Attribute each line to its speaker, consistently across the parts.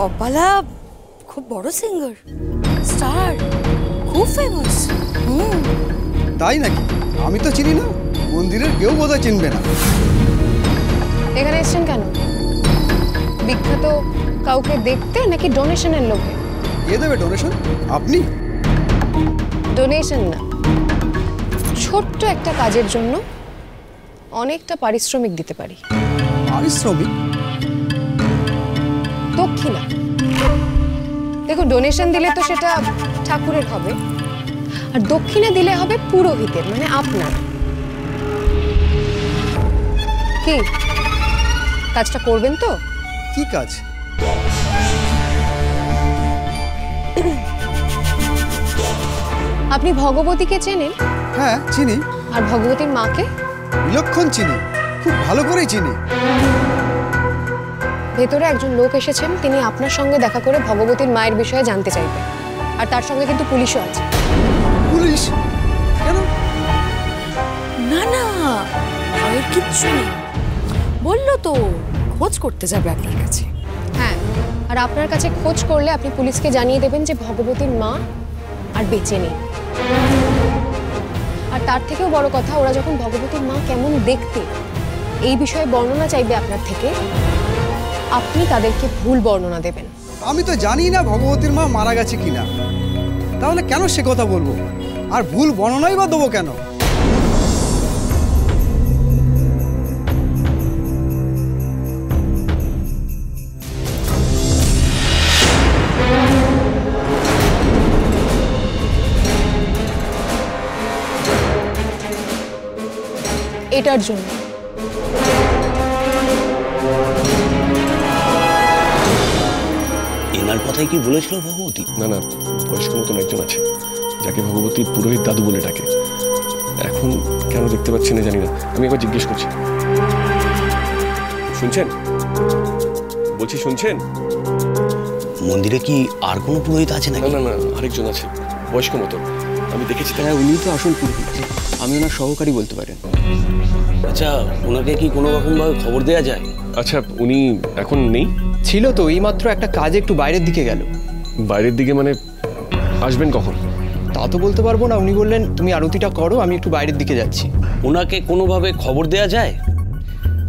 Speaker 1: অপালা খুব বড় singer, star, খুব ফেমাস।
Speaker 2: তাই নাকি? আমি তো চিনি না, মন্দিরের কেউ বোধহয় চিনবে না।
Speaker 3: এখানে এসেছেন কেন? বিখ্যাত কাউকে দেখতে নাকি ডোনেশনের লোভে?
Speaker 2: কে দেবে ডোনেশন? আপনি?
Speaker 3: ডোনেশন না, ছোট্ট একটা কাজের জন্য অনেকটা পারিশ্রমিক দিতে পারি।
Speaker 2: পারিশ্রমিক?
Speaker 3: দক্ষিণা। দেখুন, ডোনেশন দিলে তো সেটা ঠাকুরের হবে, আর দক্ষিণা দিলে হবে পুরোহিতের, মানে আপনার। কি কাজটা করবেন তো?
Speaker 2: কি কাজ?
Speaker 3: আপনি ভগবতীকে চেনেন?
Speaker 2: হ্যাঁ চিনি।
Speaker 3: আর ভগবতীর মাকে?
Speaker 2: বিলক্ষণ চিনি, খুব ভালো করেই চিনি।
Speaker 3: ভেতরে একজন লোক এসেছেন, তিনি আপনার সঙ্গে দেখা করে ভগবতীর মায়ের বিষয়ে জানতে চাইবেন, আর তার সঙ্গে কিন্তু পুলিশও আছে।
Speaker 2: পুলিশ? কেন?
Speaker 1: না না, ভয়ের কিচ্ছু নেই, বললো তো খোঁজ করতে যাবে আপনার কাছে।
Speaker 3: হ্যাঁ, আর আপনার কাছে খোঁজ করলে আপনি পুলিশকে জানিয়ে দেবেন যে ভগবতীর মা আর বেঁচে নেই। আর তার থেকেও বড় কথা, ওরা যখন ভগবতীর মা কেমন দেখতে এই বিষয়ে বর্ণনা চাইবে আপনার থেকে, আপনি তাদেরকে ভুল বর্ণনা দেবেন।
Speaker 2: আমি তো জানি না ভগবতীর মা মারা গেছে কিনা, তাহলে কেন সে কথা বলবো? আর ভুল বর্ণনাই বা দেবো কেন?
Speaker 3: এটার জন্য।
Speaker 4: এনার কথাই কি বলেছিল ভগবতী?
Speaker 5: না না, বয়স্ক মতন একজন আছে যাকে ভগবতী পুরোহিত দাদু বলে ডাকে। এখন কেন দেখতে পাচ্ছি না জানি না, আমি একবার জিজ্ঞেস করছি। শুনছেন? বলছি শুনছেন?
Speaker 4: মন্দিরে কি আর কোনো পুরোহিত আছে নাকি?
Speaker 5: না না না, আরেকজন আছে বয়স্ক মতন, আমি দেখেছি।
Speaker 6: হ্যাঁ, উনি তো আসল পুরোহিত, আমি ওনার সহকারী বলতে পারেন।
Speaker 4: আচ্ছা, ওনাকে কি কোনো রকম ভাবে খবর দেওয়া যায়?
Speaker 5: আচ্ছা, উনি এখন নেই?
Speaker 6: ছিল তো, এইমাত্র একটা কাজে একটু বাইরের দিকে গেল।
Speaker 5: বাইরের দিকে মানে? আসবেন কখন?
Speaker 6: তা তো বলতে পারবো না, উনি বললেন তুমি আরতিটা করো, আমি একটু বাইরের দিকে যাচ্ছি।
Speaker 4: ওনাকে কোনোভাবে খবর দেওয়া যায়?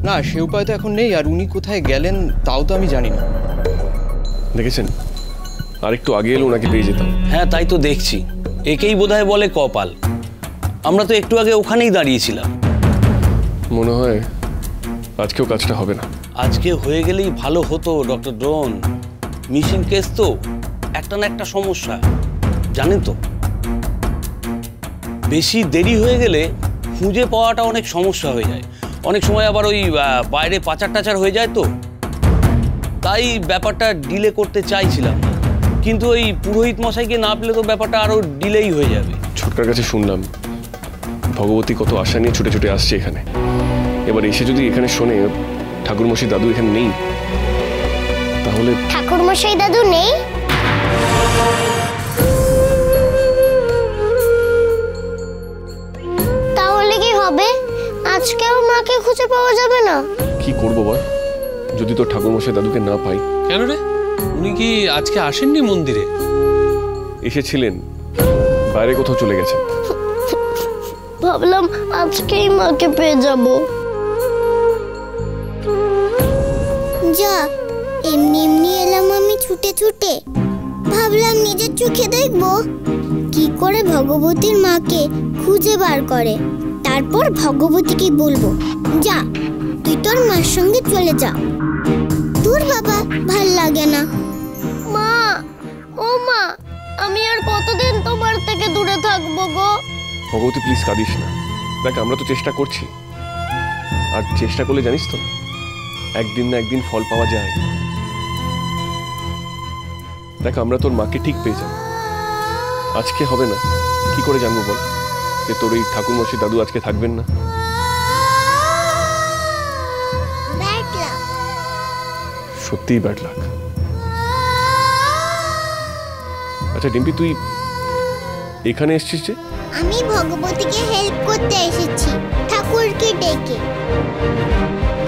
Speaker 6: না, সে উপায় তো এখন নেই, আর উনি কোথায় গেলেন তাও তো আমি জানি না।
Speaker 5: দেখেছেন, আর একটু আগে এলে ওনাকে পেয়ে যেতাম।
Speaker 4: হ্যাঁ, তাই তো দেখছি। একেই বোধহয় বলে কপাল। আমরা তো একটু আগে ওখানেই দাঁড়িয়েছিলাম।
Speaker 5: মনে হয় আজকেও কাজটা হবে না।
Speaker 4: আজকে হয়ে গেলেই ভালো হতো ডক্টর ড্রোন। মিসিং কেস তো, একটা না একটা সমস্যা, জানেন তো। বেশি দেরি হয়ে গেলে খুঁজে পাওয়াটা অনেক সমস্যা হয়ে যায়। অনেক সময় আবার ওই বাইরে পাচার টাচার হয়ে যায় তো, তাই ব্যাপারটা ডিলে করতে চাইছিলাম না। কিন্তু ওই পুরোহিত মশাইকে না পেলে তো ব্যাপারটা আরো ডিলেই হয়ে যাবে।
Speaker 5: ছোটকার কাছে শুনলাম ভগবতী কত আশা নিয়ে ছুটে ছুটে আসছে এখানে। এবার এসে যদি এখানে শোনে ঠাকুরমশাই দাদু এখানে নেই, তাহলে...
Speaker 7: ঠাকুরমশাই দাদু নেই? তাহলে কি হবে? আজকেও মাকে খুঁজে পাওয়া যাবে না?
Speaker 5: কি করবো বল, যদি তোর ঠাকুরমশাই দাদুকে না পাই?
Speaker 8: কেন রে, উনি কি আজকে আসেননি মন্দিরে?
Speaker 5: এসেছিলেন, বাইরে কোথাও চলে গেছেন।
Speaker 7: ভাবলাম আজকেই মাকে পেয়ে যাব। যা, এমনি এমনি এলাম আমি ছুটে ছুটে। ভাবলাম নিজের চোখে দেখবো কি করে ভগবতীর মাকে খুঁজে বার করে, তারপর ভগবতীকে বলবো যা তুই তোর মার সঙ্গে চলে যা। তোর বাবা ভাল লাগে না। মা, ও মা, আমি আর কতদিন তোমার থেকে দূরে থাকবো গো?
Speaker 5: ভগবতী প্লিজ কাঁদিস না, দেখ আমরা তো চেষ্টা করছি, আর চেষ্টা করলে জানিস তো একদিন না একদিন ফল পাওয়া যায়। দেখ আমরা তোর মাকে ঠিক পেয়ে যাব। আজকে হবে না, কি করে জানবো বল যে তোর এই ঠাকুরমশাই দাদু আজকে থাকবেন না? সত্যিই ব্যাড লাক। আচ্ছা ডিম্পি, তুই এখানে এসেছিস যে?
Speaker 7: আমি ভগবতীকে হেল্প করতে এসেছি, ঠাকুরকে ডেকে,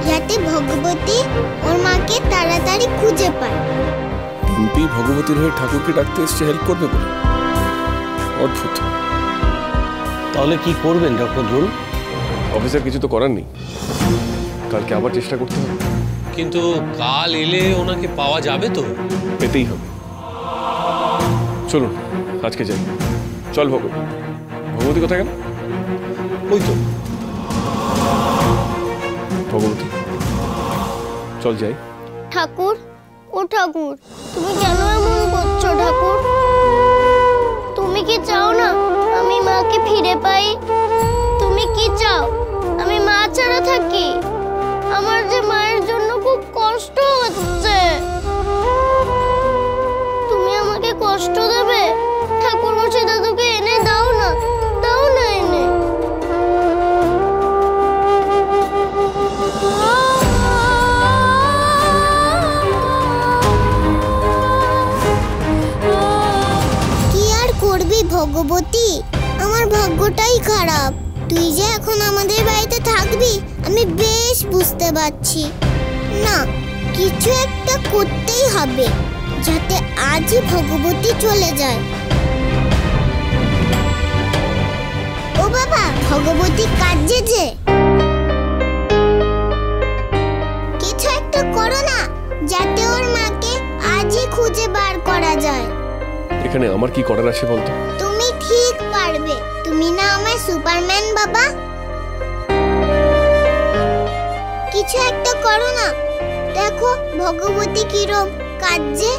Speaker 7: যাতে ভগবতী ওর মাকে তাড়াতাড়ি খুঁজে পায়।
Speaker 5: ডিম্পি ভগবতীর হয়ে ঠাকুরকে ডাকতে এসছে হেল্প করবে বলে। অদ্ভুত।
Speaker 4: তাহলে কি করবেন ডক্টর ধ্রুল?
Speaker 5: অফিসার, কিছু তো করার নেই, কালকে আবার চেষ্টা করতে হবে।
Speaker 8: কিন্তু কাল এলে ওনাকে পাওয়া যাবে তো?
Speaker 5: পেতেই হবে। চলুন আজকে যাই। চল ভগবতী কোথায় গেল?
Speaker 8: ওই তো।
Speaker 5: ভগবতী চল যাই।
Speaker 7: ঠাকুর, ও ঠাকুর, তুমি কেন এমন করছো ঠাকুর? তুমি কি চাও না আমি মাকে ফিরে পাই? তুমি কি চাও আমি মা ছাড়া থাকি? আমার যে মায়ের জন্য খুব কষ্ট হচ্ছে। তুমি আমাকে কষ্ট দেবে? ঠাকুর মশাই দাদুকে এনে দাও না, দাও না এনে। কি আর করবি ভগবতী, আমার ভাগ্যটাই খারাপ। তুই যে এখন আমাদের বাড়িতে থাকবি আমি বেশ বুঝতে পারছি। না, কিছু একটা করতেই হবে যাতে আজই ভগবতী চলে যায়। ও বাবা, ভগবতী কাজে যে কিছু একটা করো না যাতে ওর মাকে আজই খুঁজে বার করা যায়।
Speaker 5: এখানে আমার কি করার আছে বলতো?
Speaker 7: তুমি ঠিক পারবে, তুমি না আমার সুপারম্যান বাবা। কিছু একটা করো না, দেখো ভগবতী কিরম কাজে।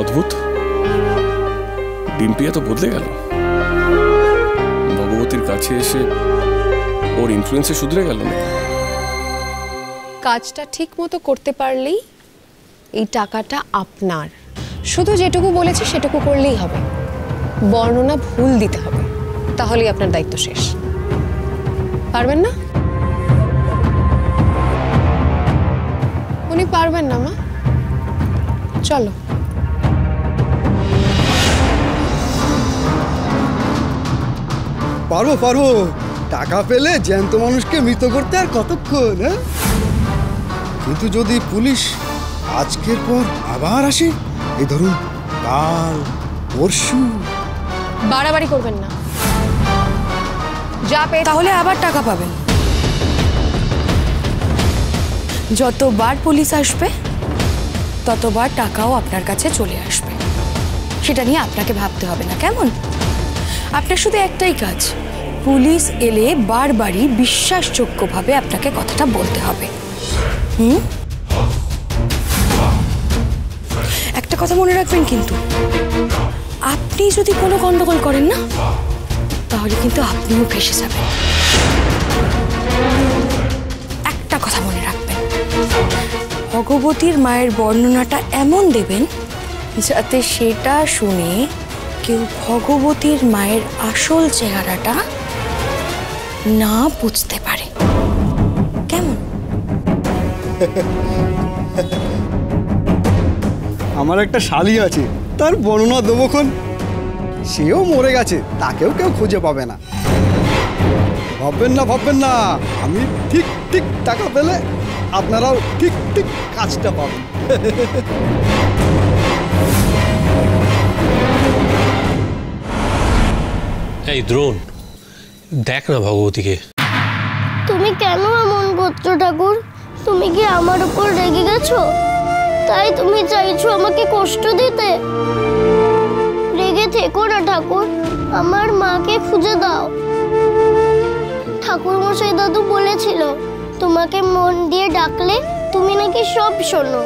Speaker 5: অদ্ভুত, ডিম্পি এত বদলে গেল। ভগবতীর কাছে এসে ওর ইনফ্লুয়েন্সে শুধরে গেল না?
Speaker 3: কাজটা ঠিক মতো করতে পারলেই এই টাকাটা আপনার। শুধু যেটুকু বলেছি সেটুকু করলেই হবে, বর্ণনা ভুল দিতে হবে, তাহলেই আপনার দায়িত্ব শেষ। পারবেন না? উনি পারবেন না মা, চলো।
Speaker 2: পারবো পারবো, টাকা পেলে জ্যান্ত মানুষকে মৃত করতে আর কতক্ষণ? হ্যাঁ, কিন্তু যদি পুলিশ আজকের পর আবার আসে, এই ধরুন কাল পরশু।
Speaker 3: বাড়াবাড়ি করবেন না, যা পেয়ে
Speaker 1: তাহলে আবার টাকা পাবেন। যতবার পুলিশ আসবে ততবার টাকাও আপনার কাছে চলে আসবে। সেটা নিয়ে আপনাকে ভাবতে হবে না, কেমন? আপনার শুধু একটাই কাজ, পুলিশ এলে বারবারই বিশ্বাসযোগ্যভাবে আপনাকে কথাটা বলতে হবে। একটা কথা মনে রাখবেন কিন্তু, আপনি যদি কোনো গন্ডগোল করেন না তাহলে কিন্তু আপনিও ফেঁসে যাবেন। একটা কথা মনে রাখবেন, ভগবতীর মায়ের বর্ণনাটা এমন দেবেন যাতে সেটা শুনে কেউ ভগবতীর মায়ের আসল চেহারাটা না বুঝতে পারে, কেমন?
Speaker 2: আমার একটা শালি আছে, তার বর্ণনা দেবোক্ষণ। সেও মরে গেছে, তাকেও কেউ খুঁজে পাবে না। ভাববেন না, ভাববেন না, আমি ঠিক ঠিক টাকা পেলে আপনারাও ঠিক ঠিক কাজটা পাবেন।
Speaker 8: এই দ্রোণ, দেখ না ভগবতীকে।
Speaker 7: তুমি কেন এমন করছো ঠাকুর? তুমি কি আমার উপর রেগে গেছো? তাই তুমি চাইছো আমাকে কষ্ট দিতে? রেগে থেকো না ঠাকুর, আমার মাকে খুঁজে দাও। ঠাকুর মশাই দাদু বলেছিল তোমাকে মন দিয়ে ডাকলে তুমি নাকি সব শোনো।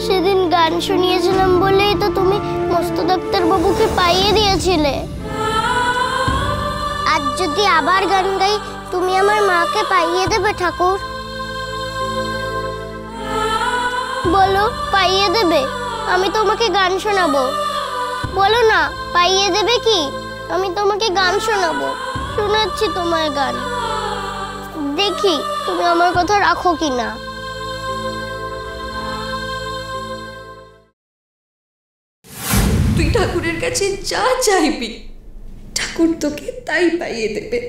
Speaker 7: সেদিন গান শুনিয়েছিলাম বলেই তো তুমি মস্ত ডাক্তার বাবুকে পাইয়ে দিয়েছিলে। আজ যদি আবার গান গাই তুমি আমার মাকে পাইয়ে দেবে ঠাকুর? বলো, পাইয়ে দেবে? আমি তোমাকে গান শোনাবো। বলো না, পাইয়ে দেবে কি? আমি তোমাকে গান শোনাবো। শোনাচ্ছি তোমায় গান, দেখি তুমি আমার কথা রাখো কিনা।
Speaker 1: তুই ঠাকুরের কাছে যা চাইবি ঠাকুর তোকে তাই পাইয়ে দেবে।